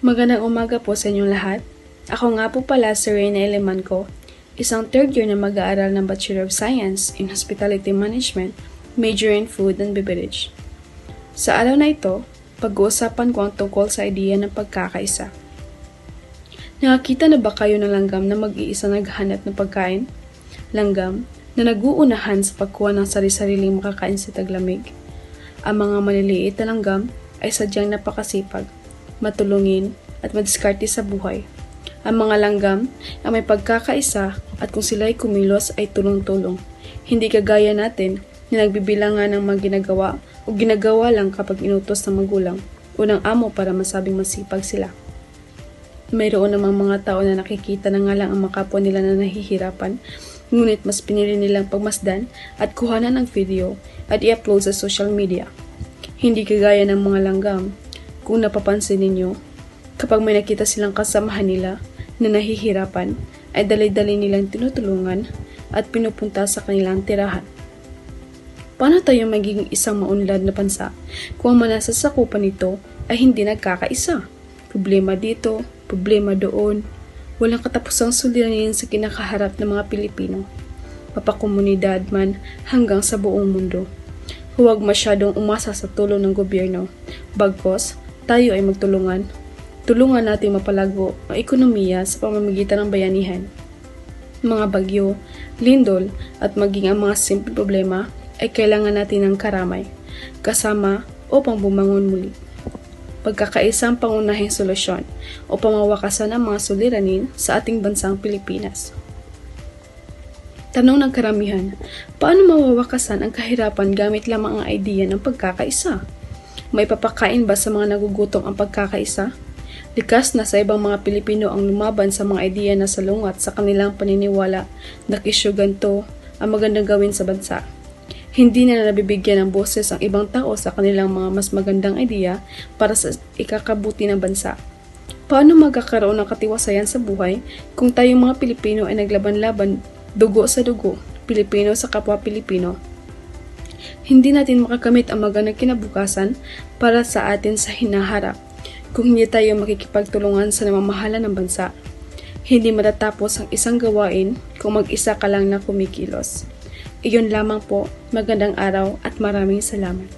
Magandang umaga po sa inyong lahat. Ako nga po pala si Reyna Elemanco, isang third year na mag-aaral ng Bachelor of Science in Hospitality Management, major in Food and Beverage. Sa araw na ito, pag-uusapan ko ang tungkol sa ideya ng pagkakaisa. Nakakita na ba kayo ng langgam na mag-iisa naghahanap ng pagkain? Langgam na nag-uunahan sa pagkuha ng sari-sariling makakain sa taglamig. Ang mga maliliit na langgam ay sadyang napakasipag, matulungin at madiskarte sa buhay. Ang mga langgam ay may pagkakaisa at kung sila ay kumilos ay tulong-tulong. Hindi kagaya natin na nagbibilangan ng mga ginagawa o ginagawa lang kapag inutos ng magulang o ng amo para masabing masipag sila. Mayroon namang mga tao na nakikita na nga lang ang makapwa nila na nahihirapan, ngunit mas pinili nilang pagmasdan at kuhanan ng video at i-upload sa social media. Hindi kagaya ng mga langgam. Kung napapansin ninyo, kapag may nakita silang kasamahan nila na nahihirapan, ay dali-dali nilang tinutulungan at pinupunta sa kanilang tirahan. Paano tayo magiging isang maunlad na bansa kung ang manasasakupan nito ay hindi nagkakaisa? Problema dito, problema doon, walang katapusang suliranin sa kinakaharap ng mga Pilipino, mapakomunidad man hanggang sa buong mundo. Huwag masyadong umasa sa tulong ng gobyerno, bagkos tayo ay magtulungan. Tulungan natin mapalago ang ekonomiya sa pamamagitan ng bayanihan. Mga bagyo, lindol at maging ang mga simple problema ay kailangan natin ng karamay, kasama upang bumangon muli. Pagkakaisang pangunahing solusyon o pamawakasan ang mga suliranin sa ating bansang Pilipinas. Tanong ng karamihan, paano mawawakasan ang kahirapan gamit lamang ang ideya ng pagkakaisa? May papakain ba sa mga nagugutom ang pagkakaisa? Likas na sa ibang mga Pilipino ang lumaban sa mga ideya na salungat sa kanilang paniniwala na kisyo ganito ang magandang gawin sa bansa. Hindi na nabibigyan ng boses ang ibang tao sa kanilang mga mas magandang ideya para sa ikakabuti ng bansa. Paano magkakaroon ng katiwasayan sa buhay kung tayong mga Pilipino ay naglaban-laban, dugo sa dugo, Pilipino sa kapwa Pilipino? Hindi natin makakamit ang magandang kinabukasan para sa atin sa hinaharap kung hindi tayo makikipagtulungan sa namamahala ng bansa. Hindi matatapos ang isang gawain kung mag-isa ka lang na kumikilos. Iyon lamang po, magandang araw at maraming salamat.